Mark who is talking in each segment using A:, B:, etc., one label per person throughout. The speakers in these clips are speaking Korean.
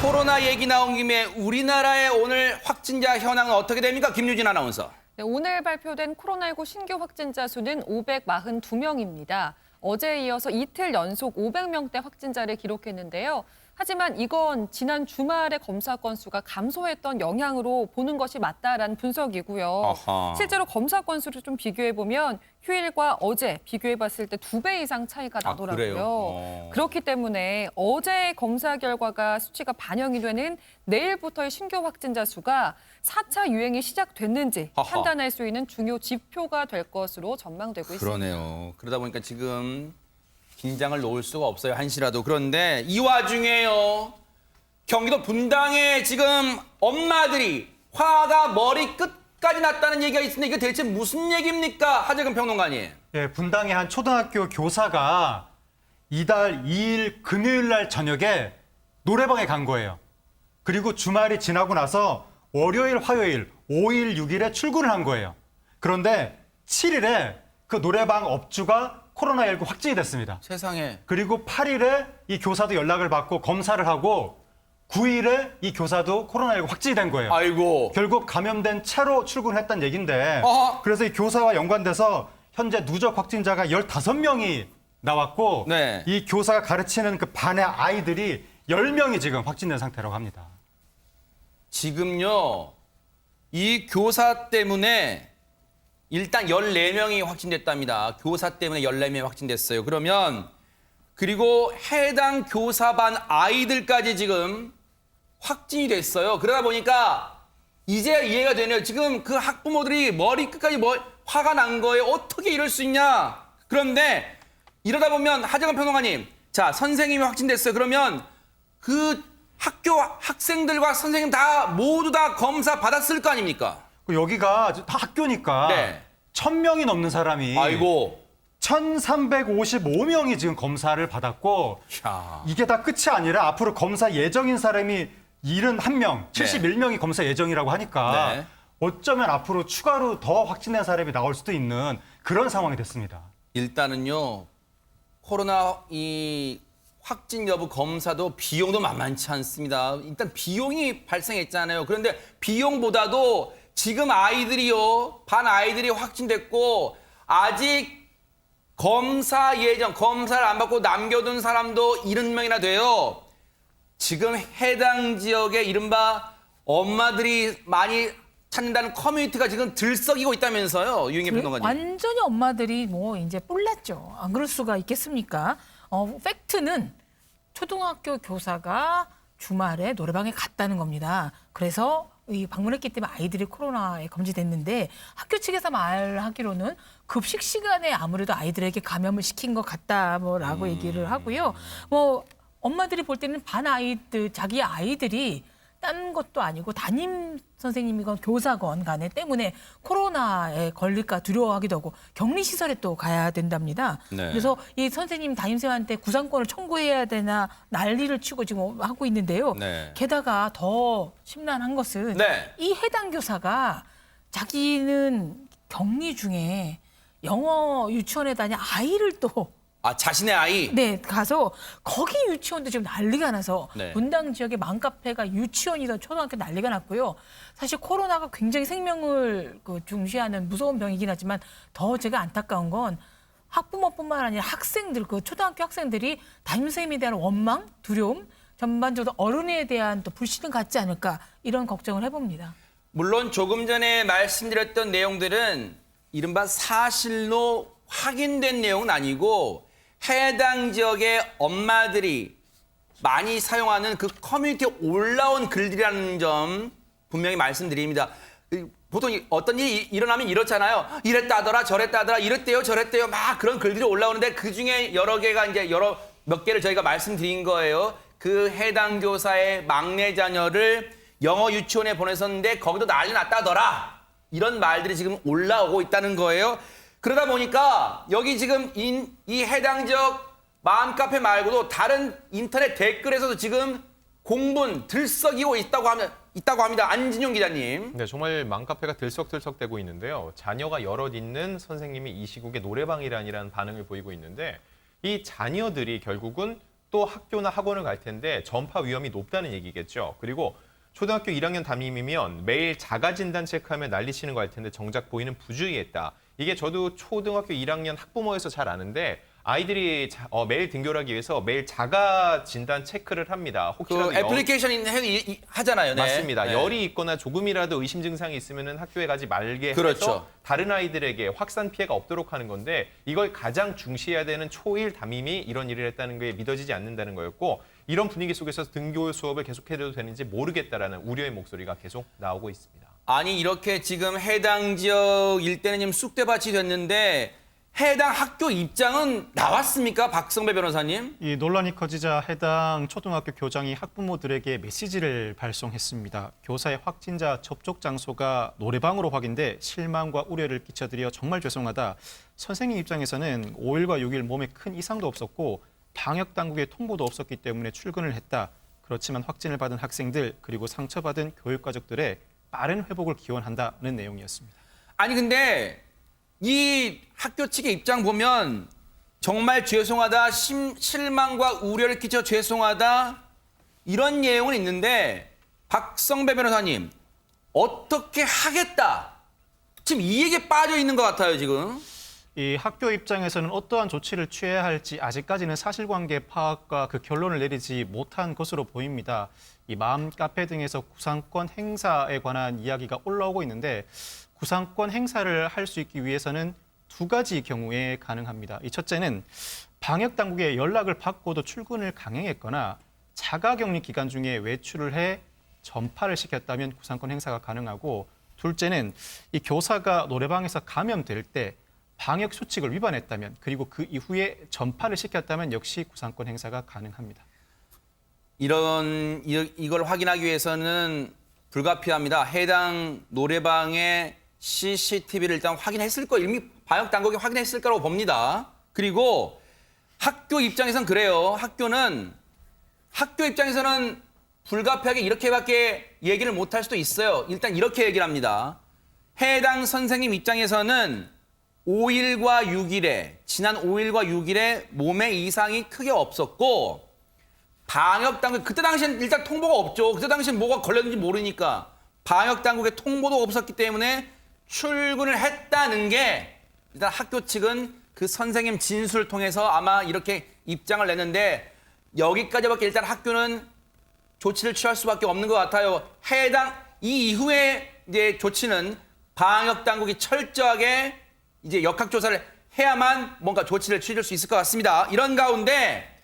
A: 코로나 얘기 나온 김에 우리나라의 오늘 확진자 현황은 어떻게 됩니까? 김유진 아나운서.
B: 네, 오늘 발표된 코로나19 신규 확진자 수는 542명입니다. 어제에 이어서 이틀 연속 500명대 확진자를 기록했는데요. 하지만 이건 지난 주말에 검사 건수가 감소했던 영향으로 보는 것이 맞다라는 분석이고요.
A: 어허.
B: 실제로 검사 건수를 좀 비교해보면 휴일과 어제 비교해봤을 때 2배 이상 차이가 나더라고요.
A: 그래요?
B: 그렇기 때문에 어제의 검사 결과가 수치가 반영이 되는 내일부터의 신규 확진자 수가 4차 유행이 시작됐는지
A: 허허.
B: 판단할 수 있는 중요 지표가 될 것으로 전망되고 있습니다.
A: 그러네요. 그러다 보니까 지금 긴장을 놓을 수가 없어요, 한시라도. 그런데 이 와중에요. 경기도 분당에 지금 엄마들이 화가 머리 끝까지 났다는 얘기가 있는데 이게 대체 무슨 얘기입니까? 하재근 평론가님.
C: 예, 분당의 한 초등학교 교사가 이달 2일 금요일 날 저녁에 노래방에 간 거예요. 그리고 주말이 지나고 나서 월요일, 화요일, 5일, 6일에 출근을 한 거예요. 그런데 7일에 그 노래방 업주가 코로나19 확진이 됐습니다.
A: 세상에.
C: 그리고 8일에 이 교사도 연락을 받고 검사를 하고 9일에 이 교사도 코로나19 확진이 된 거예요.
A: 아이고.
C: 결국 감염된 채로 출근했다는 얘기인데
A: 어허.
C: 그래서 이 교사와 연관돼서 현재 누적 확진자가 15명이 나왔고
A: 네.
C: 이 교사가 가르치는 그 반의 아이들이 10명이 지금 확진된 상태라고 합니다.
A: 지금요. 이 교사 때문에 일단 14명이 확진됐답니다. 교사 때문에 14명이 확진됐어요. 그러면 그리고 해당 교사반 아이들까지 지금 확진이 됐어요. 그러다 보니까 이제 이해가 되네요. 지금 그 학부모들이 머리 끝까지 화가 난 거예요. 어떻게 이럴 수 있냐. 그런데 이러다 보면 하재근 평론가님, 자, 선생님이 확진됐어요. 그러면 그 학교 학생들과 선생님 다 모두 다 검사 받았을 거 아닙니까?
C: 여기가 다 학교니까
A: 네.
C: 1000명이 넘는 사람이
A: 아이고.
C: 1355명이 지금 검사를 받았고
A: 야.
C: 이게 다 끝이 아니라 앞으로 검사 예정인 사람이 71명, 71명이 검사 예정이라고 하니까
A: 네.
C: 어쩌면 앞으로 추가로 더 확진된 사람이 나올 수도 있는 그런 상황이 됐습니다.
A: 일단은요. 코로나 이 확진 여부 검사도 비용도 만만치 않습니다. 일단 비용이 발생했잖아요. 그런데 비용보다도 지금 아이들이요. 반 아이들이 확진됐고 아직 검사 예정, 검사를 안 받고 남겨둔 사람도 70명이나 돼요. 지금 해당 지역의 이른바 엄마들이 많이 찾는다는 커뮤니티가 지금 들썩이고 있다면서요. 유영애 평론가님.
D: 완전히 엄마들이 뭐 이제 뿔났죠. 안 그럴 수가 있겠습니까? 팩트는 초등학교 교사가 주말에 노래방에 갔다는 겁니다. 그래서 방문했기 때문에 아이들이 코로나에 검진됐는데 학교 측에서 말하기로는 급식 시간에 아무래도 아이들에게 감염을 시킨 것 같다라고 얘기를 하고요. 뭐 엄마들이 볼 때는 반 아이들 자기 아이들이 딴 것도 아니고 담임 선생님이건 교사건 간에 때문에 코로나에 걸릴까 두려워하기도 하고 격리시설에 또 가야 된답니다.
A: 네.
D: 그래서 이 선생님 담임쌤한테 구상권을 청구해야 되나 난리를 치고 지금 하고 있는데요.
A: 네.
D: 게다가 더 심란한 것은
A: 네.
D: 이 해당 교사가 자기는 격리 중에 영어 유치원에 다니 아이를 또
A: 아, 자신의 아이.
D: 네, 가서 거기 유치원도 지금 난리가 나서
A: 네.
D: 분당 지역의 맘카페가 유치원이든 초등학교 난리가 났고요. 사실 코로나가 굉장히 생명을 중시하는 무서운 병이긴 하지만 더 제가 안타까운 건 학부모뿐만 아니라 학생들, 그 초등학교 학생들이 담임선생님에 대한 원망, 두려움, 전반적으로 어른에 대한 또 불신을 갖지 않을까 이런 걱정을 해봅니다.
A: 물론 조금 전에 말씀드렸던 내용들은 이른바 사실로 확인된 내용은 아니고 해당 지역의 엄마들이 많이 사용하는 그 커뮤니티에 올라온 글들이라는 점 분명히 말씀드립니다. 보통 어떤 일이 일어나면 이렇잖아요. 이랬다더라 저랬다더라 이랬대요 저랬대요 막 그런 글들이 올라오는데 그중에 여러 개가 이제 몇 개를 저희가 말씀드린 거예요. 그 해당 교사의 막내 자녀를 영어 유치원에 보냈었는데 거기도 난리 났다더라. 이런 말들이 지금 올라오고 있다는 거예요. 그러다 보니까 여기 지금 이 해당 지역 맘카페 말고도 다른 인터넷 댓글에서도 지금 공분 들썩이고 있다고 합니다. 안진용 기자님.
E: 네, 정말 맘카페가 들썩들썩대고 있는데요. 자녀가 여럿 있는 선생님이 이 시국에 노래방이라는 반응을 보이고 있는데 이 자녀들이 결국은 또 학교나 학원을 갈 텐데 전파 위험이 높다는 얘기겠죠. 그리고 초등학교 1학년 담임이면 매일 자가진단 체크하며 난리치는 거 할 텐데 정작 보이는 부주의했다. 이게 저도 초등학교 1학년 학부모에서 잘 아는데 아이들이 매일 등교를 하기 위해서 매일 자가 진단 체크를 합니다.
A: 그
E: 혹시라도
A: 애플리케이션 하잖아요. 네.
E: 맞습니다.
A: 네.
E: 열이 있거나 조금이라도 의심 증상이 있으면 학교에 가지 말게
A: 그렇죠.
E: 해서 다른 아이들에게 확산 피해가 없도록 하는 건데 이걸 가장 중시해야 되는 초1 담임이 이런 일을 했다는 게 믿어지지 않는다는 거였고 이런 분위기 속에서 등교 수업을 계속해도 되는지 모르겠다라는 우려의 목소리가 계속 나오고 있습니다.
A: 아니 이렇게 지금 해당 지역 일대는 지금 쑥대밭이 됐는데 해당 학교 입장은 나왔습니까? 박성배 변호사님?
F: 이 논란이 커지자 해당 초등학교 교장이 학부모들에게 메시지를 발송했습니다. 교사의 확진자 접촉 장소가 노래방으로 확인돼 실망과 우려를 끼쳐드려 정말 죄송하다. 선생님 입장에서는 5일과 6일 몸에 큰 이상도 없었고 방역 당국의 통보도 없었기 때문에 출근을 했다. 그렇지만 확진을 받은 학생들 그리고 상처받은 교육가족들의 빠른 회복을 기원한다는 내용이었습니다.
A: 아니 근데 이 학교 측의 입장 보면 정말 죄송하다, 실망과 우려를 끼쳐 죄송하다 이런 내용은 있는데 박성배 변호사님 어떻게 하겠다 지금 이 얘기에 빠져 있는 것 같아요 지금.
F: 이 학교 입장에서는 어떠한 조치를 취해야 할지 아직까지는 사실관계 파악과 그 결론을 내리지 못한 것으로 보입니다. 이 마음 카페 등에서 구상권 행사에 관한 이야기가 올라오고 있는데 구상권 행사를 할 수 있기 위해서는 두 가지 경우에 가능합니다. 이 첫째는 방역 당국의 연락을 받고도 출근을 강행했거나 자가격리 기간 중에 외출을 해 전파를 시켰다면 구상권 행사가 가능하고 둘째는 이 교사가 노래방에서 감염될 때 방역 수칙을 위반했다면 그리고 그 이후에 전파를 시켰다면 역시 구상권 행사가 가능합니다.
A: 이걸 확인하기 위해서는 불가피합니다. 해당 노래방의 CCTV를 일단 확인했을 거 이미 방역 당국이 확인했을 거라고 봅니다. 그리고 학교 입장에선 그래요. 학교 입장에서는 불가피하게 이렇게밖에 얘기를 못할 수도 있어요. 일단 이렇게 얘기를 합니다. 해당 선생님 입장에서는 지난 5일과 6일에 몸에 이상이 크게 없었고 방역 당국 그때 당시엔 일단 통보가 없죠. 그때 당시엔 뭐가 걸렸는지 모르니까 방역 당국의 통보도 없었기 때문에 출근을 했다는 게 일단 학교 측은 그 선생님 진술을 통해서 아마 이렇게 입장을 냈는데 여기까지밖에 일단 학교는 조치를 취할 수밖에 없는 것 같아요. 이 이후에 이제 조치는 방역 당국이 철저하게 이제 역학조사를 해야만 뭔가 조치를 취할 수 있을 것 같습니다. 이런 가운데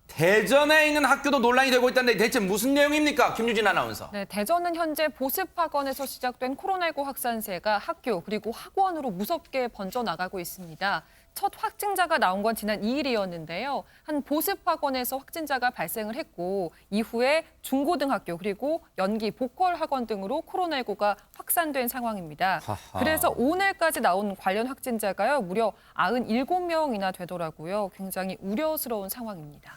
A: 대전에 있는 학교도 논란이 되고 있다는데 대체 무슨 내용입니까? 김유진 아나운서.
B: 네, 대전은 현재 보습학원에서 시작된 코로나19 확산세가 학교 그리고 학원으로 무섭게 번져나가고 있습니다. 첫 확진자가 나온 건 지난 2일이었는데요. 한 보습학원에서 확진자가 발생을 했고 이후에 중고등학교 그리고 연기 보컬 학원 등으로 코로나19가 확산된 상황입니다.
A: 하하.
B: 그래서 오늘까지 나온 관련 확진자가요. 무려 97명이나 되더라고요. 굉장히 우려스러운 상황입니다.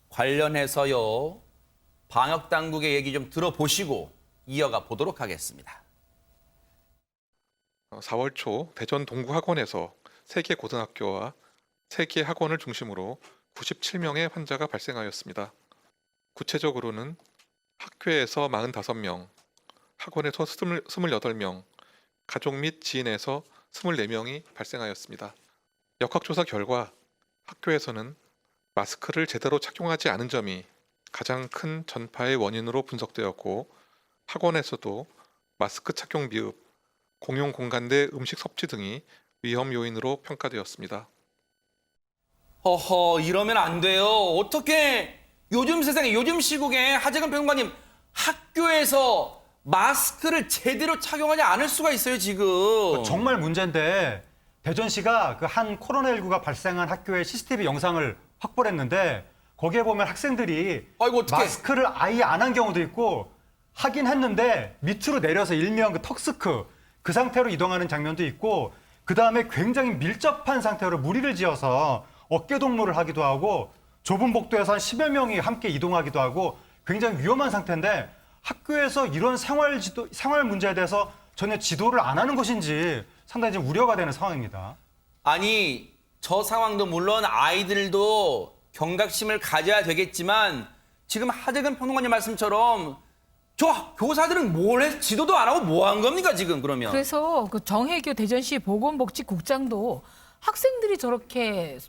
A: 관련해서요. 방역 당국의 얘기 좀 들어보시고 이어가 보도록 하겠습니다.
G: 4월 초 대전 동구학원에서 3개 고등학교와 3개 학원을 중심으로 97명의 환자가 발생하였습니다. 구체적으로는 학교에서 45명, 학원에서 28명, 가족 및 지인에서 24명이 발생하였습니다. 역학조사 결과 학교에서는 마스크를 제대로 착용하지 않은 점이 가장 큰 전파의 원인으로 분석되었고 학원에서도 마스크 착용 미흡, 공용 공간 내 음식 섭취 등이 위험 요인으로 평가되었습니다.
A: 허허 이러면 안 돼요. 어떻게 요즘 세상에 요즘 시국에 하재근 평론가님 학교에서 마스크를 제대로 착용하지 않을 수가 있어요 지금.
C: 정말 문제인데 대전시가 그 한 코로나19가 발생한 학교의 CCTV 영상을 확보를 했는데 거기에 보면 학생들이
A: 아이고, 어떡해.
C: 마스크를 아예 안 한 경우도 있고 하긴 했는데 밑으로 내려서 일명 그 턱스크 그 상태로 이동하는 장면도 있고 그다음에 굉장히 밀접한 상태로 무리를 지어서 어깨 동무를 하기도 하고 좁은 복도에서 한 10여 명이 함께 이동하기도 하고 굉장히 위험한 상태인데 학교에서 이런 생활 문제에 대해서 전혀 지도를 안 하는 것인지 상당히 좀 우려가 되는 상황입니다.
A: 아니 저 상황도 물론 아이들도 경각심을 가져야 되겠지만 지금 하재근 평론가님 말씀처럼 저 교사들은 뭘 해? 지도도 안 하고 뭐 한 겁니까 지금 그러면?
D: 그래서 그 정혜교 대전시 보건복지국장도 학생들이 저렇게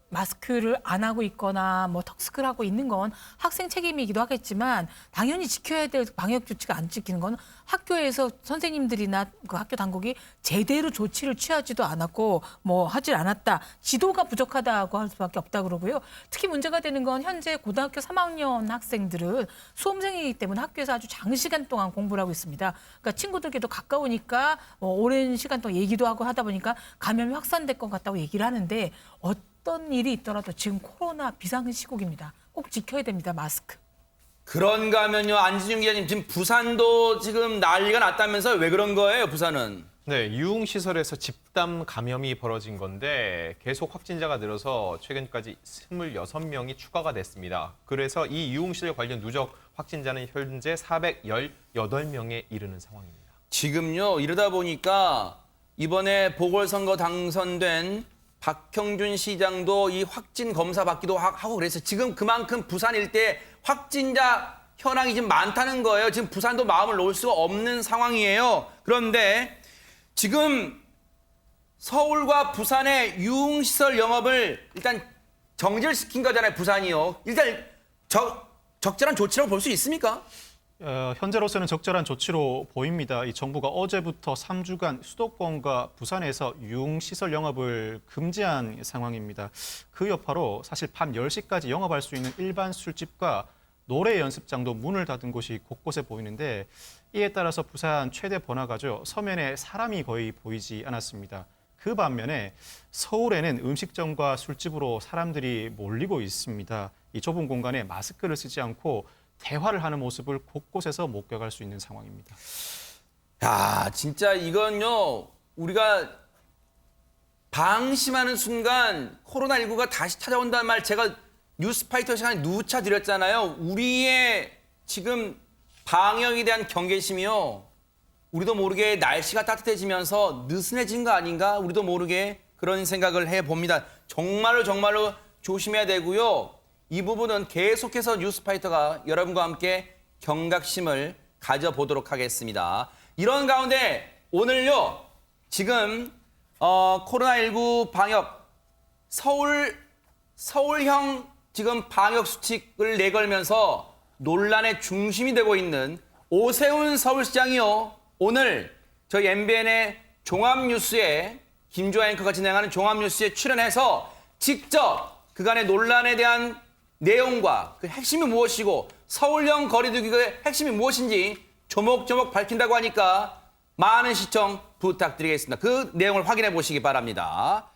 D: 마스크를 안 하고 있거나 뭐 턱스크를 하고 있는 건 학생 책임이기도 하겠지만 당연히 지켜야 될 방역 조치가 안 지키는 건 학교에서 선생님들이나 그 학교 당국이 제대로 조치를 취하지도 않았고 뭐 하질 않았다. 지도가 부족하다고 할 수밖에 없다 그러고요. 특히 문제가 되는 건 현재 고등학교 3학년 학생들은 수험생이기 때문에 학교에서 아주 장시간 동안 공부를 하고 있습니다. 그러니까 친구들께도 가까우니까 오랜 시간 동안 얘기도 하고 하다 보니까 감염이 확산될 것 같다고 얘기를 하는데 어떤 일이 있더라도 지금 코로나 비상 시국입니다. 꼭 지켜야 됩니다. 마스크.
A: 그런가 하면요. 안진용 기자님 지금 부산도 지금 난리가 났다면서요. 왜 그런 거예요 부산은?
E: 네, 유흥시설에서 집단 감염이 벌어진 건데 계속 확진자가 늘어서 최근까지 26명이 추가가 됐습니다. 그래서 이 유흥시설 관련 누적 확진자는 현재 418명에 이르는 상황입니다.
A: 지금요. 이러다 보니까 이번에 보궐선거 당선된 박형준 시장도 이 확진 검사 받기도 하고 그래서 지금 그만큼 부산 일대 확진자 현황이 지금 많다는 거예요. 지금 부산도 마음을 놓을 수가 없는 상황이에요. 그런데 지금 서울과 부산의 유흥시설 영업을 일단 정지를 시킨 거잖아요. 부산이요. 일단 적절한 조치라고 볼 수 있습니까?
F: 현재로서는 적절한 조치로 보입니다. 이 정부가 어제부터 3주간 수도권과 부산에서 유흥시설 영업을 금지한 상황입니다. 그 여파로 사실 밤 10시까지 영업할 수 있는 일반 술집과 노래 연습장도 문을 닫은 곳이 곳곳에 보이는데 이에 따라서 부산 최대 번화가죠. 서면에 사람이 거의 보이지 않았습니다. 그 반면에 서울에는 음식점과 술집으로 사람들이 몰리고 있습니다. 이 좁은 공간에 마스크를 쓰지 않고 대화를 하는 모습을 곳곳에서 목격할 수 있는 상황입니다.
A: 야, 진짜 이건요. 우리가 방심하는 순간 코로나19가 다시 찾아온다는 말 제가 뉴스파이터 시간에 누차 드렸잖아요. 우리의 지금 방역에 대한 경계심이요. 우리도 모르게 날씨가 따뜻해지면서 느슨해진 거 아닌가? 우리도 모르게 그런 생각을 해봅니다. 정말로 조심해야 되고요. 이 부분은 계속해서 뉴스파이터가 여러분과 함께 경각심을 가져보도록 하겠습니다. 이런 가운데 오늘요. 지금 코로나19 방역 서울형 지금 방역 수칙을 내걸면서 논란의 중심이 되고 있는 오세훈 서울시장이요. 오늘 저희 MBN의 종합뉴스에 김주아 앵커가 진행하는 종합뉴스에 출연해서 직접 그간의 논란에 대한 내용과 그 핵심이 무엇이고 서울형 거리두기의 핵심이 무엇인지 조목조목 밝힌다고 하니까 많은 시청 부탁드리겠습니다. 그 내용을 확인해 보시기 바랍니다.